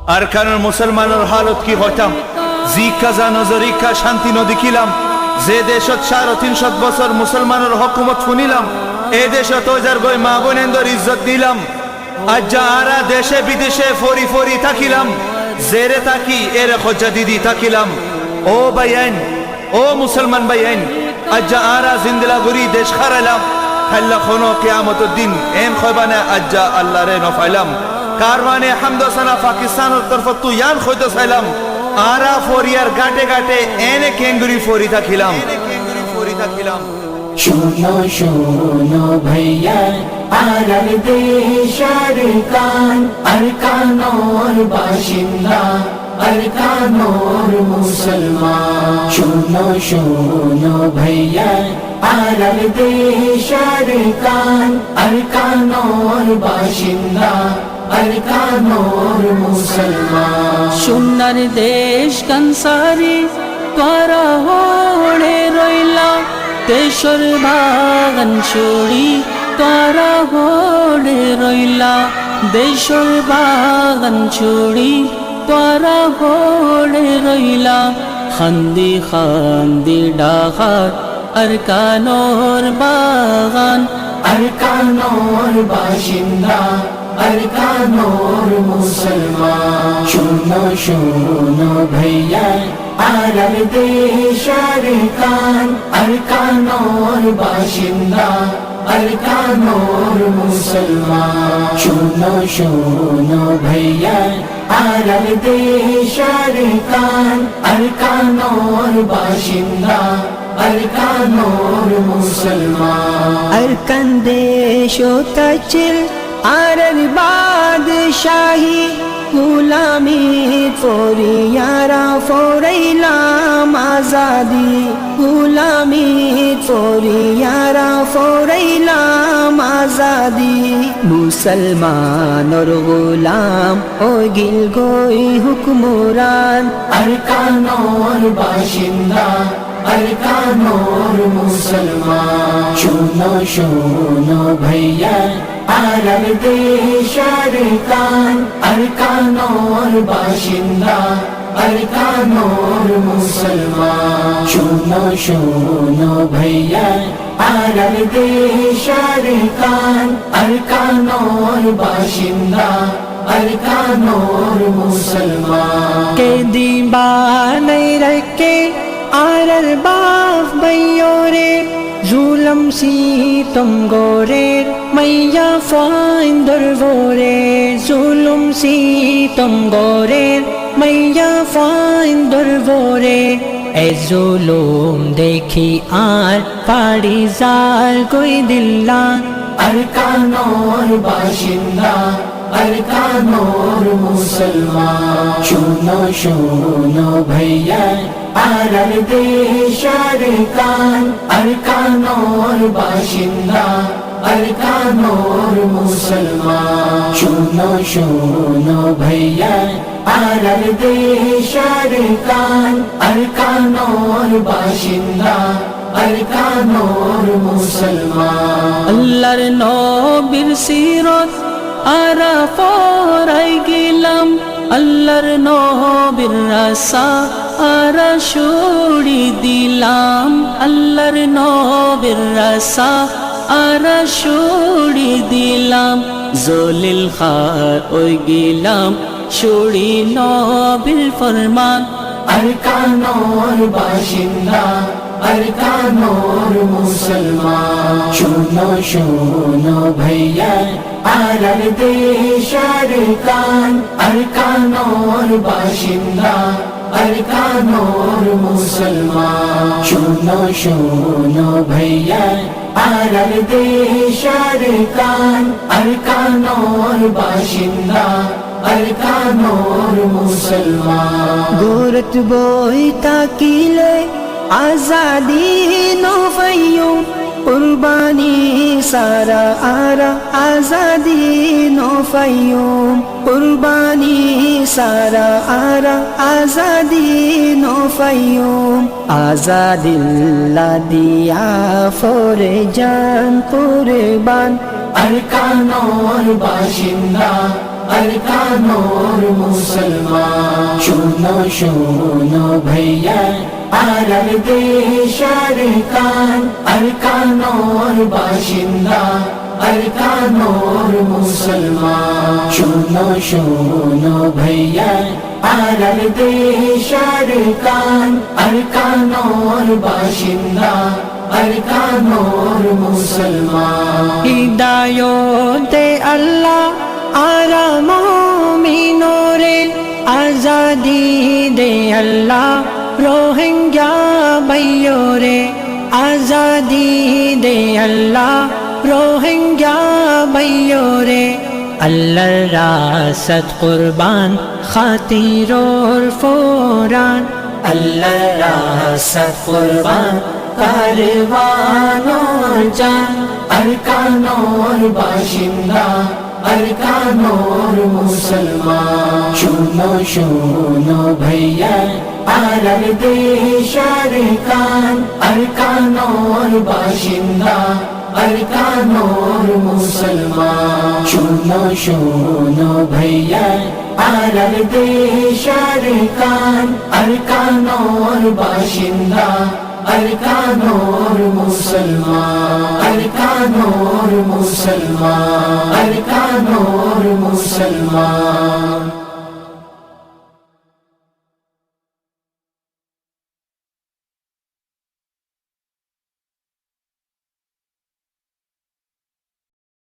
আর কারণ মুসলমানের হালত কি হইতাম জিকা যা নজরিকা শান্তি নদী কিলাম যে দেশত 350 বছর মুসলমানের হকুমত শুনিলাম এই দেশত ওজার গই মা বোনেন্দর ইজ্জত দিলাম আজ যা আরা দেশে বিদেশে ফরি ফরি থাকিলাম জেরে থাকি এর খজ্জা দিদি থাকিলাম ও ভাইয়ান ও মুসলমান ভাইয়ান আজ যা আরা জিন্দলা গুরি দেশ খারাইলাম খাল্লা খনো কিয়ামতের দিন এম খয়বানে আজ যা আল্লাহরে নফাইলাম কারওয়ানে হামদসানা পাকিস্তানের তরফ তু ইয়ান খয়তো চাইলাম আরা ফরিয়ার গাটে গাটে এনে কেঙ্গুরি ফরি থাকিলাম শোনো শোনো ভাইয়া আরার দেশের কান আরকানোর বাসিন্দা আরকানোর মুসলমান শোনো শোনো ভাইয়া আরার দেশের কান আরকানোর বাসিন্দা আরকানোর মুসলমান সোনার দেশ কানসারি তোরা হড়ে রইলা দেশর বাগান ছড়ি তোরা হড়ে রইলা দেশর বাগান ছড়ি তোরা হড়ে রইলা খান্দি খান্দি ডাকাত আরকানোর বাগান আরকানোর বাসিন্দা আরকানোর মুসলমান শোনো শোনো ভাইয়া আরার দেশের কান আরকানোর বাসিন্দা আরকানোর মুসলমান শোনো শোনো ভাইয়া আরার দেশের কান আরকানোর বাসিন্দা আরকানোর মুসলমান আরকান দেশ তাচিল আরর বাদশাহী গুলামি ফরিয়ারা ফরাইলাম আজাদি গুলামি ফরিয়ারা ফরাইলাম আজাদি মুসলমানর গোলাম ও গিল গই হুকমরান আরকানোর বাসিন্দা আরকানোর মুসলমান শোনো শোনো ভাইয়া আরার দেশের কান আরকানোর বাসিন্দা আরকানোর মুসলমান শোনো শোনো ভাইয়া আরার দেশের কান আরকানোর বাসিন্দা আরকানোর মুসলমান কে দিবানাই রকে আরর বাপ বৈয়োরে জুলম সিতম গোরের মাইয়া ফাইন্দর ভোরে জুলুম সিতম গোরের মাইয়া ফাইন্দর ভোরে এ জুলুম দেখি আর পাড়ি জাল কই দিল্লা আরকানোর বাসিন্দা আরকানোর মুসলমান শোনো শোনো ভাইয়া আরার দেশের কান আরকানোর বাসিন্দা আরকানোর মুসলমান শোনো শোনো ভাইয়া আরার দেশের কান আরকানোর বাসিন্দা আরকানোর মুসলমান আল্লাহর নবীর সিরত আরা ফরাই গেলাম আল্লাহর নবীর রাসা আরা শুড়ি দিলাম আল্লাহর নবীর রাসা আরা শুড়ি দিলাম জলিল খার ওই গেলাম শুড়ি নবীর ফরমান আরকানোর বাসিন্দা আরকানোর মুসলমান শোনো শোনো ভাইয়া আরার দেশের কান আরকানোর বাসিন্দা আরকানোর মুসলমান শোনো শোনো ভাইয়া আরার দেশের কান আরকানোর বাসিন্দা আরকানোর মুসলমান গোরত বই তাকিলে আজাদি নফাইয়ুম কুরবানি সারা আরা আজাদি নফাইয়ুম কুরবানি সারা আরা আজাদি নফাইয়ুম আজাদিল্লা দিয়া ফরে জান কুরবান আরকানোর বাসিন্দা আরকানোর মুসলমান শুনো শুনো ভাইয়া আরার দেশ আরকান আরকানোর বাসিন্দা আরকানোর মুসলমান শুনো শুনো ভাইয়া আরার দেশ আরকান আরকানোর বাসিন্দা আরকানোর মুসলমান হিদায়তে আল্লাহ আরাম মিনোরে আজাদি দে আল্লাহ রোহিঙ্গা ভাইয়োরে আজাদি দে আল্লাহ রোহিঙ্গা ভাইয়োরে আল্লাহর রাসত কুরবান খাতিরোর ফোরান আল্লাহর রাসত কুরবান কারওয়ানোর জান আরকানোর বাসিন্দা আরকানোর মুসলমান শুনো শুনো ভাইয়া আরার দেশ আরকান আরকানোর বাসিন্দা আরকানোর মুসলমান শুনো শুনো ভাইয়া আরার দেশ আরকান আরকানোর বাসিন্দা আরকানোর মুসলমান আরকানোর মুসলমান আরকানোর মুসলমান